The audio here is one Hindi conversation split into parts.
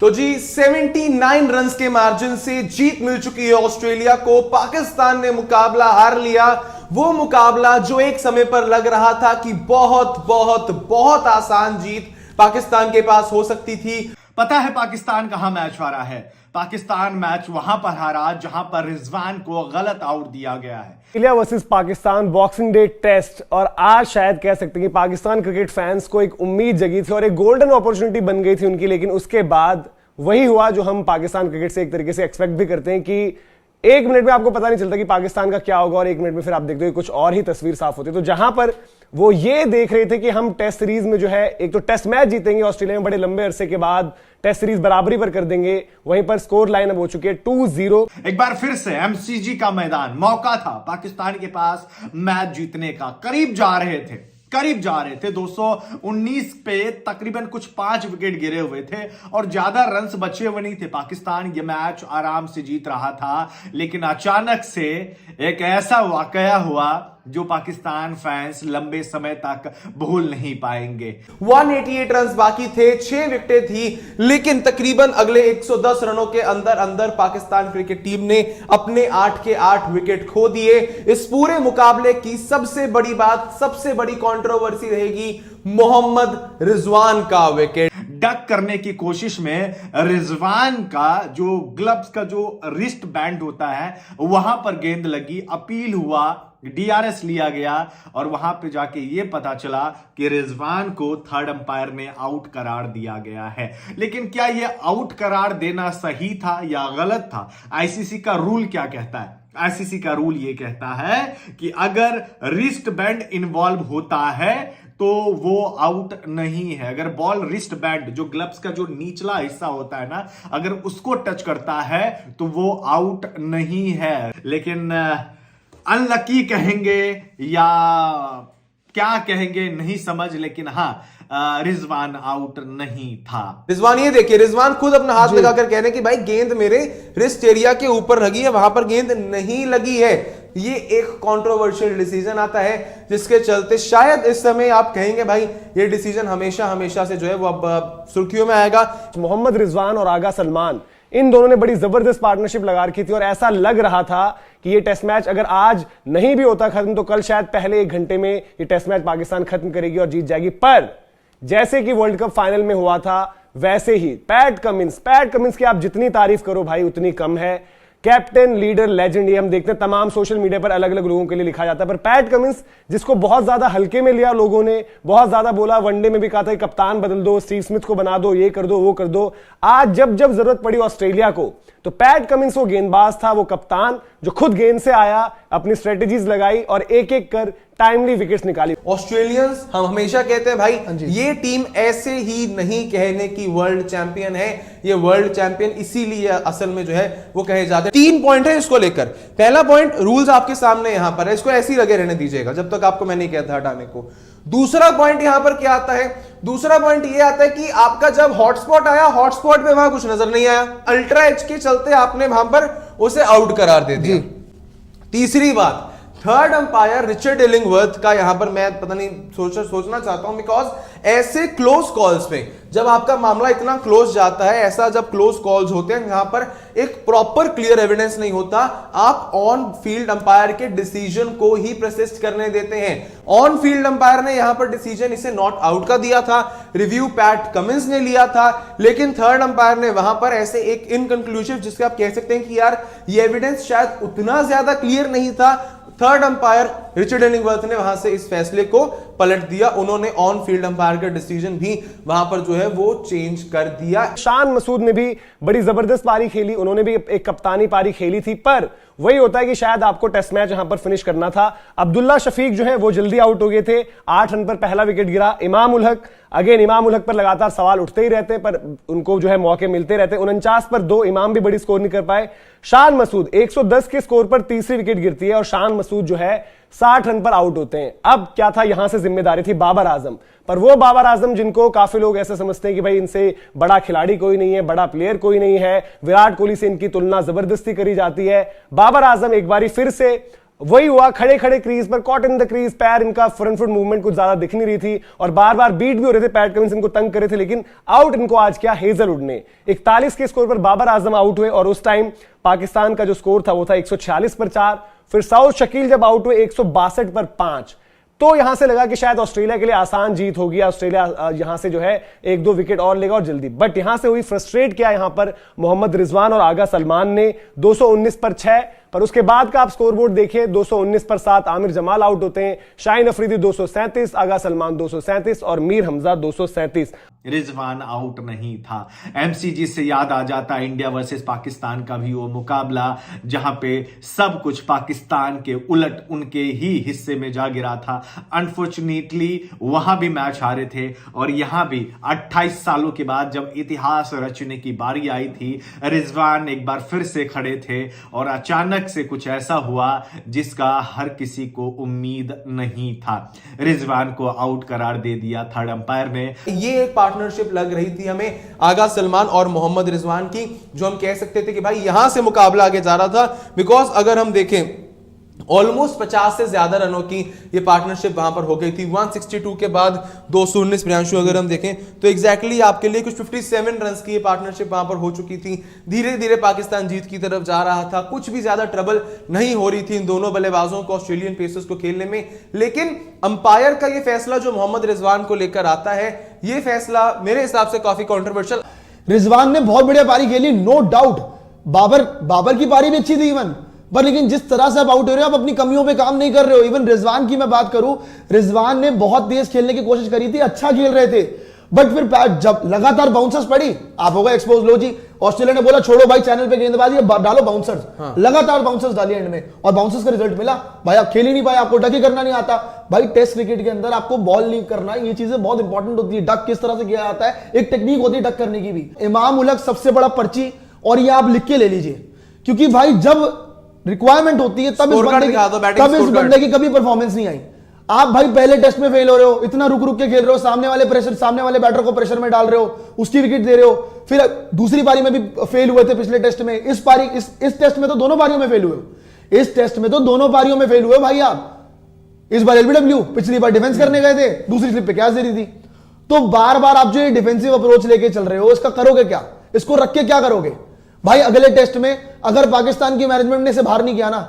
तो जी 79 रन्स के मार्जिन से जीत मिल चुकी है ऑस्ट्रेलिया को। पाकिस्तान ने मुकाबला हार लिया, वो मुकाबला जो एक समय पर लग रहा था कि बहुत बहुत बहुत आसान जीत पाकिस्तान के पास हो सकती थी। पता है पाकिस्तान कहां मैच हारा है? पाकिस्तान मैच वहां पर हारा जहां पर रिजवान को गलत आउट दिया गया है। Australia versus Pakistan Boxing Day test, और आज शायद कह सकते हैं कि पाकिस्तान क्रिकेट फैंस को एक उम्मीद जगी थी और एक गोल्डन अपॉर्चुनिटी बन गई थी उनकी, लेकिन उसके बाद वही हुआ जो हम पाकिस्तान क्रिकेट से एक तरीके से एक्सपेक्ट भी करते हैं कि एक मिनट में आपको पता नहीं चलता कि पाकिस्तान का क्या होगा और एक मिनट में फिर आप देखते हो कुछ और ही तस्वीर साफ होती है। तो जहां पर वो ये देख रहे थे कि हम टेस्ट सीरीज में जो है एक तो टेस्ट मैच जीतेंगे ऑस्ट्रेलिया में बड़े लंबे अरसे के बाद, टेस्ट सीरीज बराबरी पर कर देंगे, वहीं पर स्कोर लाइन अब हो चुकी है 2-0। एक बार फिर से एमसीजी का मैदान, मौका था पाकिस्तान के पास मैच जीतने का। करीब जा रहे थे 219 पे तकरीबन कुछ 5 विकेट गिरे हुए थे और ज्यादा रन्स बचे हुए नहीं थे। पाकिस्तान ये मैच आराम से जीत रहा था, लेकिन अचानक से एक ऐसा वाकया हुआ जो पाकिस्तान फैंस लंबे समय तक भूल नहीं पाएंगे। 188 रन बाकी थे, 6 विकेटें थी, लेकिन तकरीबन अगले 110 रनों के अंदर अंदर पाकिस्तान क्रिकेट टीम ने अपने 8 के 8 विकेट खो दिए। इस पूरे मुकाबले की सबसे बड़ी बात, सबसे बड़ी कंट्रोवर्सी रहेगी मोहम्मद रिजवान का विकेट। डक करने की कोशिश में रिजवान का जो ग्लव्स का जो रिस्ट बैंड होता है वहां पर गेंद लगी, अपील हुआ, डीआरएस लिया गया और वहां पे जाके ये पता चला कि रिजवान को थर्ड अंपायर ने आउट करार दिया गया है। लेकिन क्या ये आउट करार देना सही था या गलत था? आईसीसी का रूल क्या कहता है? आईसीसी का रूल ये कहता है कि अगर रिस्ट बैंड इन्वॉल्व होता है तो वो आउट नहीं है। अगर बॉल रिस्ट बैंड, जो ग्लव्स का जो निचला हिस्सा होता है ना, अगर उसको टच करता है तो वो आउट नहीं है। लेकिन अनलकी कहेंगे या क्या कहेंगे नहीं समझ, लेकिन हाँ रिजवान आउट नहीं था। रिजवान ये देखिए, रिजवान खुद अपना हाथ लगाकर कह रहे हैं कि भाई गेंद मेरे रिस्ट एरिया के ऊपर लगी है, वहां पर गेंद नहीं लगी है। ये एक कंट्रोवर्शियल डिसीजन आता है जिसके चलते शायद इस समय आप कहेंगे भाई ये डिसीजन हमेशा हमेशा से जो है वो अब सुर्खियों में आएगा। मोहम्मद रिजवान और आगा सलमान, इन दोनों ने बड़ी जबरदस्त पार्टनरशिप लगा रखी थी और ऐसा लग रहा था कि ये टेस्ट मैच अगर आज नहीं भी होता खत्म तो कल शायद पहले 1 घंटे में ये टेस्ट मैच पाकिस्तान खत्म करेगी और जीत जाएगी। पर जैसे कि वर्ल्ड कप फाइनल में हुआ था वैसे ही पैट कमिंस की आप जितनी तारीफ करो भाई उतनी कम है। कैप्टन, लीडर, लेजेंड, ये हम देखते हैं तमाम सोशल मीडिया पर अलग अलग लोगों के लिए लिखा जाता है, पर पैट कमिंस जिसको बहुत ज्यादा हल्के में लिया लोगों ने, बहुत ज्यादा बोला, वनडे में भी कहा था कि कप्तान बदल दो, स्टीव स्मिथ को बना दो, ये कर दो वो कर दो। आज जब जब जरूरत पड़ी ऑस्ट्रेलिया को तो पैट कमिंस वो गेंदबाज था, वो कप्तान जो खुद गेंद से आया, अपनी स्ट्रेटेजीज लगाई और एक एक कर टाइमली विकेट्स निकाली। ऑस्ट्रेलियंस हम हमेशा कहते हैं भाई ये टीम ऐसे ही नहीं कहने की वर्ल्ड चैंपियन है, ये वर्ल्ड चैंपियन इसीलिए असल में जो है वो कहे जाते हैं। 3 पॉइंट है इसको लेकर। पहला पॉइंट, रूल्स आपके सामने यहां पर है, इसको ऐसे ही लगे रहने दीजिएगा जब तक आपको मैं नहीं कहता हटाने को। दूसरा पॉइंट यहां पर क्या आता है? दूसरा पॉइंट ये आता है कि आपका जब हॉटस्पॉट आया, हॉटस्पॉट पे वहां कुछ नजर नहीं आया, अल्ट्रा एज के चलते आपने वहां पर उसे आउट करार दे दिया। तीसरी बात, थर्ड अंपायर रिचर्ड इलिंगवर्थ का यहां पर मैं पता नहीं सोचना चाहता हूं, बिकॉज ऐसे क्लोज कॉल्स में जब आपका मामला इतना क्लोज जाता है, ऐसा जब क्लोज कॉल्स होते हैं यहां पर एक प्रॉपर क्लियर एविडेंस नहीं होता, आप ऑन फील्ड अंपायर के डिसीजन को ही प्रसिस्ट करने देते हैं। ऑन फील्ड अंपायर ने यहां पर डिसीजन इसे नॉट आउट का दिया था, रिव्यू पैट कमिंस ने लिया था, लेकिन थर्ड अंपायर ने वहां पर ऐसे एक इनकंक्लूसिव, जिसके आप कह सकते हैं कि यार ये एविडेंस शायद उतना ज्यादा क्लियर नहीं था, थर्ड अंपायर रिचर्ड इलिंगवर्थ ने वहां से इस फैसले को पलट दिया। उन्होंने ऑन फील्ड अंपायर का डिसीजन भी वहां पर जो है वो चेंज कर दिया। शान मसूद ने भी बड़ी जबरदस्त पारी खेली, उन्होंने भी एक कप्तानी पारी खेली थी, पर वही होता है कि शायद आपको टेस्ट मैच यहां पर फिनिश करना था। अब्दुल्ला शफीक जो है वो जल्दी आउट हो गए थे, 8 रन पर पहला विकेट गिरा। इमाम उल हक पर लगातार सवाल उठते ही रहते, पर उनको जो है मौके मिलते रहते। 49 पर 2, इमाम भी बड़ी स्कोर नहीं कर पाए। शान मसूद 110 के स्कोर पर तीसरी विकेट गिरती है और शान मसूद जो है 60 रन पर आउट होते हैं। अब क्या था, यहां से जिम्मेदारी थी बाबर आजम पर, वो बाबर आजम जिनको काफी लोग ऐसे समझते हैं कि भाई इनसे बड़ा खिलाड़ी कोई नहीं है, बड़ा प्लेयर कोई नहीं है, विराट कोहली से इनकी तुलना जबरदस्ती करी जाती है। बाबर आजम एक बारी फिर से वही हुआ, खड़े खड़े क्रीज पर, कॉट इन द क्रीज, पैर इनका फ्रंट फुट मूवमेंट कुछ ज्यादा दिख नहीं रही थी और बार बार बीट भी हो रहे थे, पैट कमिंस इनको तंग कर रहे थे, लेकिन आउट इनको आज किया हेजलवुड ने। 41 के स्कोर पर बाबर आजम आउट हुए और उस टाइम पाकिस्तान का जो स्कोर था वो था 146 पर 4। फिर साउथ शकील जब आउट हुए 162 पर 5। तो यहां से लगा कि शायद ऑस्ट्रेलिया के लिए आसान जीत होगी, ऑस्ट्रेलिया यहां से जो है 1-2 विकेट और लेगा और जल्दी। बट यहां से हुई फ्रस्ट्रेट किया यहां पर मोहम्मद रिजवान और आगा सलमान ने 219 पर 6। पर उसके बाद का आप स्कोरबोर्ड देखिए, 219 पर 7 आमिर जमाल आउट होते हैं, शाहीन अफरीदी 237, आगा सलमान 237 और मीर हमजा 237। रिजवान आउट नहीं था। एमसीजी से याद आ जाता इंडिया वर्सेस पाकिस्तान का भी वो मुकाबला जहां पे सब कुछ पाकिस्तान के उलट उनके ही हिस्से में जा गिरा था। अनफॉर्चुनेटली वहां भी मैच हारे थे और यहां भी 28 सालों के बाद जब इतिहास रचने की बारी आई थी, रिजवान एक बार फिर से खड़े थे और अचानक से कुछ ऐसा हुआ जिसका हर किसी को उम्मीद नहीं था। रिजवान को आउट करार दे दिया थर्ड अंपायर ने। ये एक पार्टनरशिप लग रही थी हमें आगा सलमान और मोहम्मद रिजवान की, जो हम कह सकते थे कि भाई यहां से मुकाबला आगे जा रहा था। बिकॉज अगर हम देखें ऑलमोस्ट 50 से ज्यादा रनों की ये पार्टनरशिप वहां पर हो गई थी। 162 के बाद 219 प्रियांशु अगर हम देखें तो एग्जैक्टली आपके लिए कुछ 57 रन की ये पार्टनरशिप वहां पर हो चुकी थी। धीरे धीरे पाकिस्तान जीत की तरफ जा रहा था, कुछ भी ज्यादा ट्रबल नहीं हो रही थी इन दोनों बल्लेबाजों को, ऑस्ट्रेलियन पेसर्स को खेलने में। लेकिन अंपायर का ये फैसला जो मोहम्मद रिजवान को लेकर आता है, ये फैसला मेरे हिसाब से काफी कॉन्ट्रोवर्शियल। रिजवान ने बहुत बढ़िया पारी खेली, नो डाउट। बाबर की पारी भी अच्छी थी इवन, पर लेकिन जिस तरह से आप आउट हो रहे हो, आप अपनी कमियों पे काम नहीं कर रहे हो। इवन रिजवान की मैं बात करूं, रिजवान ने बहुत तेज खेलने की कोशिश करी थी, अच्छा खेल रहे थे, बट फिर जब लगातार बाउंसर्स पड़ी, आप हो गए एक्सपोज। लो जी, ऑस्ट्रेलिया ने बोला छोड़ो भाई चैनल पे गेंदबाजी, डालो बाउंसर्स। हाँ। लगातार बाउंसर्स डाली एंड में और बाउंसर्स का रिजल्ट मिला। भाई आप खेल ही नहीं पाए, आपको डक ही करना नहीं आता। भाई टेस्ट क्रिकेट के अंदर आपको बॉल नहीं करना, ये चीजें बहुत इंपॉर्टेंट होती है। डक किस तरह से किया जाता है, एक टेक्निक होती है डक करने की भी। इमाम उलग सबसे बड़ा पर्ची, और ये आप लिख के ले लीजिए, क्योंकि भाई जब रिक्वायरमेंट होती है तब इस बंदे की कभी परफॉर्मेंस नहीं आई। आप भाई पहले टेस्ट में फेल हो रहे हो, इतना रुक रुक के खेल रहे हो, सामने वाले बैटर को प्रेशर में डाल रहे हो, उसकी विकेट दे रहे हो। फिर दूसरी पारी में भी फेल हुए थे पिछले टेस्ट में, इस टेस्ट में तो दोनों पारियों में फेल हुए हो। इस टेस्ट में तो दोनों पारियों में फेल हुए भाई आप। इस बार एलबीडब्ल्यू, पिछली बार डिफेंस करने गए थे, दूसरी स्लिप पे कैच दे रही थी। तो बार बार आप जो ये डिफेंसिव अप्रोच लेके चल रहे हो, इसका करोगे क्या? इसको रख के क्या करोगे भाई? अगले टेस्ट में अगर पाकिस्तान की मैनेजमेंट ने इसे बाहर नहीं किया ना,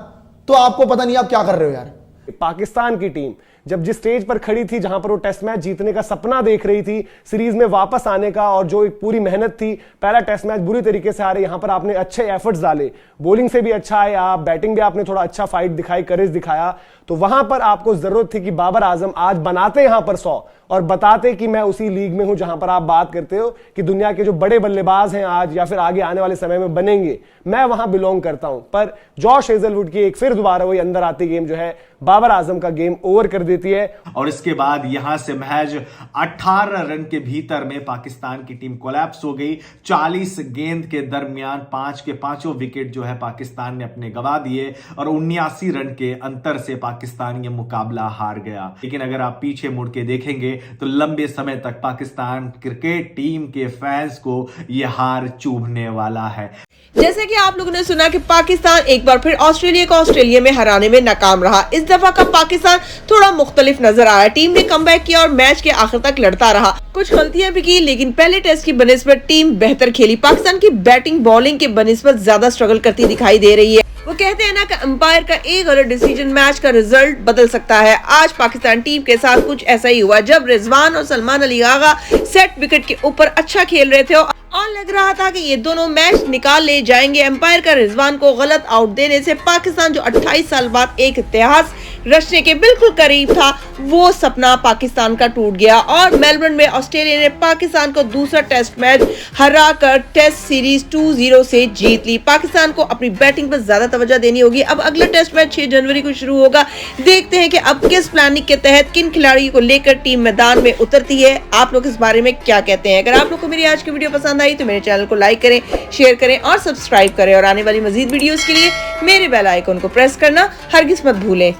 तो आपको पता नहीं आप क्या कर रहे हो यार। पाकिस्तान की टीम जब जिस स्टेज पर खड़ी थी, जहां पर वो टेस्ट मैच जीतने का सपना देख रही थी, सीरीज में वापस आने का, और जो एक पूरी मेहनत थी, पहला टेस्ट मैच बुरी तरीके से हारे, यहां पर आपने अच्छे एफर्ट्स डाले, बॉलिंग से भी अच्छा आया, बैटिंग भी आपने थोड़ा अच्छा फाइट दिखाई, करेज दिखाया, तो वहां पर आपको जरूरत थी कि बाबर आजम आज बनाते यहां पर 100 और बताते कि मैं उसी लीग में हूं जहां पर आप बात करते हो कि दुनिया के जो बड़े बल्लेबाज हैं आज या फिर आगे आने वाले समय में बनेंगे, मैं वहां बिलोंग करता हूं। पर जॉश हेजलवुड की एक फिर दोबारा वही अंदर आती गेम जो है बाबर आजम का गेम ओवर कर देती है। और इसके बाद यहां से महज 18 रन के भीतर में पाकिस्तान की टीम कोलैप्स हो गई। 40 गेंद के दरमियान 5 के 5 विकेट जो है पाकिस्तान ने अपने गवा दिए और 79 रन के अंतर से पाकिस्तान ये मुकाबला हार गया। लेकिन अगर आप पीछे मुड़ के देखेंगे तो लंबे समय तक पाकिस्तान क्रिकेट टीम के फैंस को यह हार चुभने वाला है। जैसे कि आप लोगों ने सुना कि पाकिस्तान एक बार फिर ऑस्ट्रेलिया को ऑस्ट्रेलिया में हराने में नाकाम रहा। इस दफा का पाकिस्तान थोड़ा मुख्तलिफ नजर आया। टीम ने कमबैक किया और मैच के आखिर तक लड़ता रहा, कुछ गलतियां भी की, लेकिन पहले टेस्ट की बनिस्बत टीम बेहतर खेली। पाकिस्तान की बैटिंग बॉलिंग के बनिस्बत ज्यादा स्ट्रगल करती दिखाई दे रही है। वो कहते हैं ना कि अंपायर का एक गलत डिसीजन मैच का रिजल्ट बदल सकता है। आज पाकिस्तान टीम के साथ कुछ ऐसा ही हुआ जब रिजवान और सलमान अली आगा सेट विकेट के ऊपर अच्छा खेल रहे थे और लग रहा था कि ये दोनों मैच निकाल ले जाएंगे। अंपायर का रिजवान को गलत आउट देने से पाकिस्तान जो 28 साल बाद एक इतिहास रचने के बिल्कुल करीब था, वो सपना पाकिस्तान का टूट गया और मेलबर्न में ऑस्ट्रेलिया ने पाकिस्तान को दूसरा टेस्ट मैच हरा कर टेस्ट सीरीज 2-0 से जीत ली। पाकिस्तान को अपनी बैटिंग पर ज्यादा तवज्जो देनी होगी। अब अगला टेस्ट मैच 6 जनवरी को शुरू होगा। देखते हैं कि अब किस प्लानिंग के तहत किन खिलाड़ियों को लेकर टीम मैदान में उतरती है। आप लोग इस बारे में क्या कहते हैं? अगर आप लोग को मेरी आज की वीडियो पसंद आई तो मेरे चैनल को लाइक करें, शेयर करें और सब्सक्राइब करें और आने वाली मजीद वीडियोस के लिए मेरे बेल आइकन को प्रेस करना हरगिज मत भूलें।